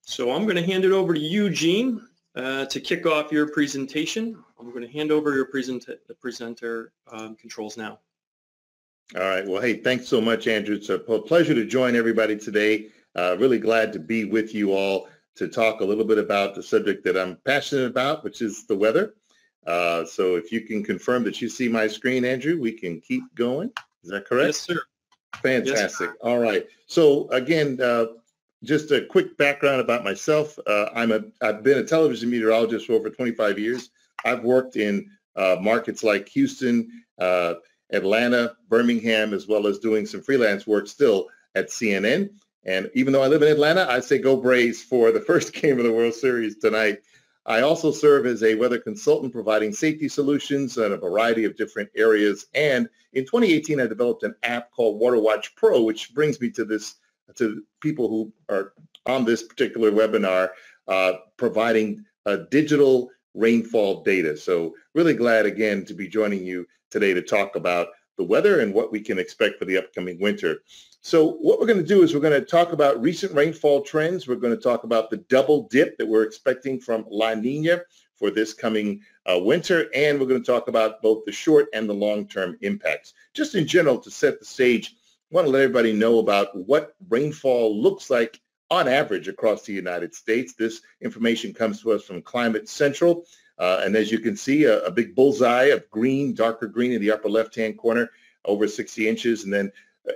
So I'm going to hand it over to you, Gene, to kick off your presentation. I'm going to hand over the presenter controls now. All right. Well, hey, thanks so much, Andrew. It's a pleasure to join everybody today. Really glad to be with you all to talk a little bit about the subject that I'm passionate about, which is the weather. So if you can confirm that you see my screen, Andrew, we can keep going. Is that correct? Yes, sir. Fantastic. Yes, sir. All right. So again, just a quick background about myself. I've been a television meteorologist for over 25 years. I've worked in markets like Houston, Atlanta, Birmingham, as well as doing some freelance work still at CNN. And even though I live in Atlanta, I say go Braves for the first game of the World Series tonight. I also serve as a weather consultant providing safety solutions in a variety of different areas. And in 2018, I developed an app called WaterWatch Pro, which brings me to people who are on this particular webinar, providing digital rainfall data. So really glad again to be joining you today to talk about the weather and what we can expect for the upcoming winter. So what we're going to do is we're going to talk about recent rainfall trends. We're going to talk about the double dip that we're expecting from La Niña for this coming winter. And we're going to talk about both the short and the long-term impacts. Just in general, to set the stage, I want to let everybody know about what rainfall looks like on average across the United States. This information comes to us from Climate Central. And as you can see, a big bullseye of green, darker green in the upper left-hand corner, over 60 inches. And then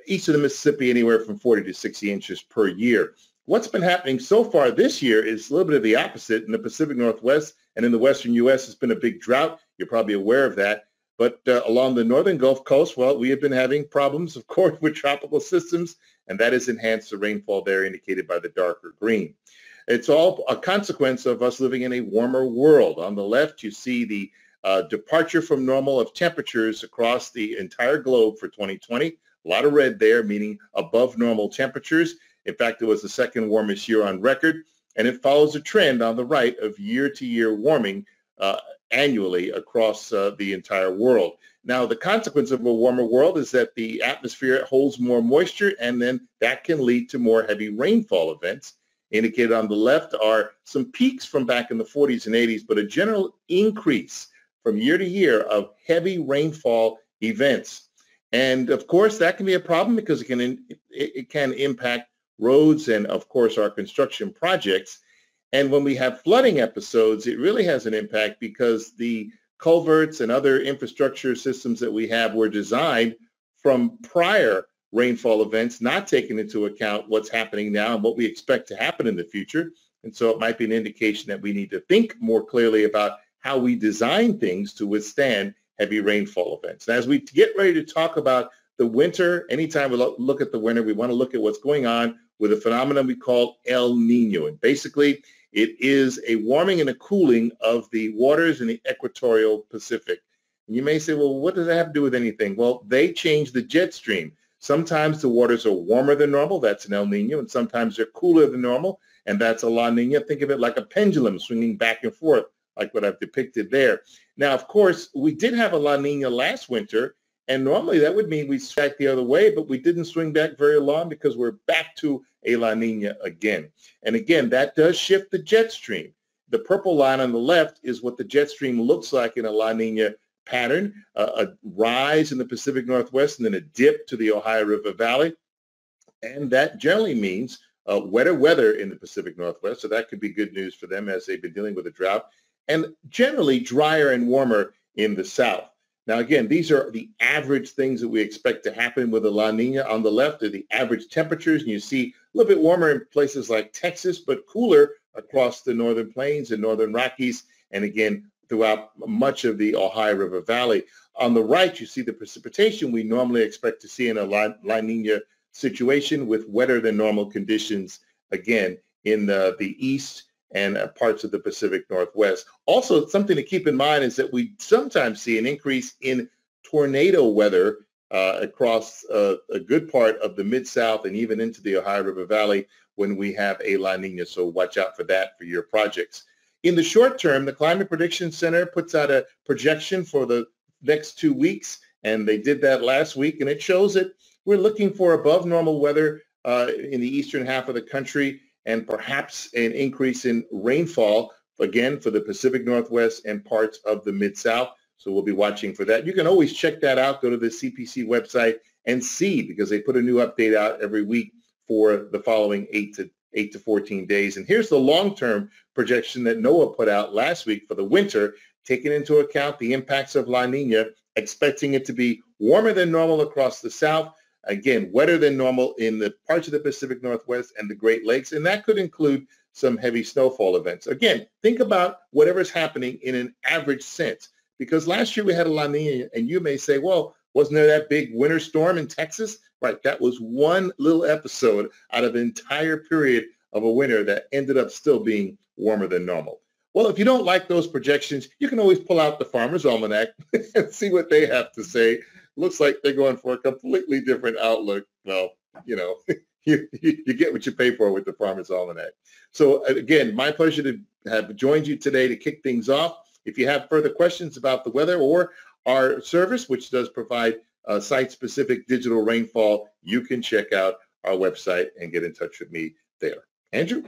east of the Mississippi, anywhere from 40 to 60 inches per year. What's been happening so far this year is a little bit of the opposite. In the Pacific Northwest and in the western U.S., it's been a big drought. You're probably aware of that. But along the northern Gulf Coast, well, we have been having problems, of course, with tropical systems, and that has enhanced the rainfall there indicated by the darker green. It's all a consequence of us living in a warmer world. On the left, you see the departure from normal of temperatures across the entire globe for 2020. A lot of red there, meaning above normal temperatures. In fact, it was the second warmest year on record, and it follows a trend on the right of year-to-year warming annually across the entire world. Now, the consequence of a warmer world is that the atmosphere holds more moisture, and then that can lead to more heavy rainfall events. Indicated on the left are some peaks from back in the 40s and 80s, but a general increase from year to year of heavy rainfall events. And of course, that can be a problem because it can impact roads and, of course, our construction projects. And when we have flooding episodes, it really has an impact because the culverts and other infrastructure systems that we have were designed from prior rainfall events, not taking into account what's happening now and what we expect to happen in the future. And so it might be an indication that we need to think more clearly about how we design things to withstand heavy rainfall events. And as we get ready to talk about the winter, anytime we look at the winter, we want to look at what's going on with a phenomenon we call El Nino. And basically, it is a warming and a cooling of the waters in the equatorial Pacific. And you may say, well, what does that have to do with anything? Well, they change the jet stream. Sometimes the waters are warmer than normal, that's an El Nino, and sometimes they're cooler than normal, and that's a La Nina. Think of it like a pendulum swinging back and forth, like what I've depicted there. Now, of course, we did have a La Nina last winter, and normally that would mean we swing back the other way, but we didn't swing back very long because we're back to a La Nina again. And again, that does shift the jet stream. The purple line on the left is what the jet stream looks like in a La Nina pattern, a rise in the Pacific Northwest and then a dip to the Ohio River Valley. And that generally means wetter weather in the Pacific Northwest. So that could be good news for them as they've been dealing with a drought. And generally drier and warmer in the South. Now, again, these are the average things that we expect to happen with a La Nina. On the left are the average temperatures, and you see a little bit warmer in places like Texas, but cooler across the northern plains and northern Rockies, and again, throughout much of the Ohio River Valley. On the right, you see the precipitation we normally expect to see in a La Nina situation with wetter than normal conditions, again, in the east and parts of the Pacific Northwest. Also, something to keep in mind is that we sometimes see an increase in tornado weather across a good part of the Mid-South and even into the Ohio River Valley when we have a La Nina. So watch out for that for your projects. In the short term, the Climate Prediction Center puts out a projection for the next 2 weeks, and they did that last week, and it shows that we're looking for above normal weather in the eastern half of the country. and perhaps an increase in rainfall, again, for the Pacific Northwest and parts of the Mid-South. So we'll be watching for that. You can always check that out. Go to the CPC website and see, because they put a new update out every week for the following 8 to 14 days. And here's the long-term projection that NOAA put out last week for the winter, taking into account the impacts of La Niña, expecting it to be warmer than normal across the South, again, wetter than normal in the parts of the Pacific Northwest and the Great Lakes, and that could include some heavy snowfall events. Again, think about whatever's happening in an average sense, because last year we had a La Niña, and you may say, well, wasn't there that big winter storm in Texas? Right, that was one little episode out of an entire period of a winter that ended up still being warmer than normal. Well, if you don't like those projections, you can always pull out the Farmer's Almanac and see what they have to say. Looks like they're going for a completely different outlook. Well, you know, you get what you pay for with the Farmer's Almanac. So again, my pleasure to have joined you today to kick things off. If you have further questions about the weather or our service, which does provide site-specific digital rainfall, you can check out our website and get in touch with me there. Andrew?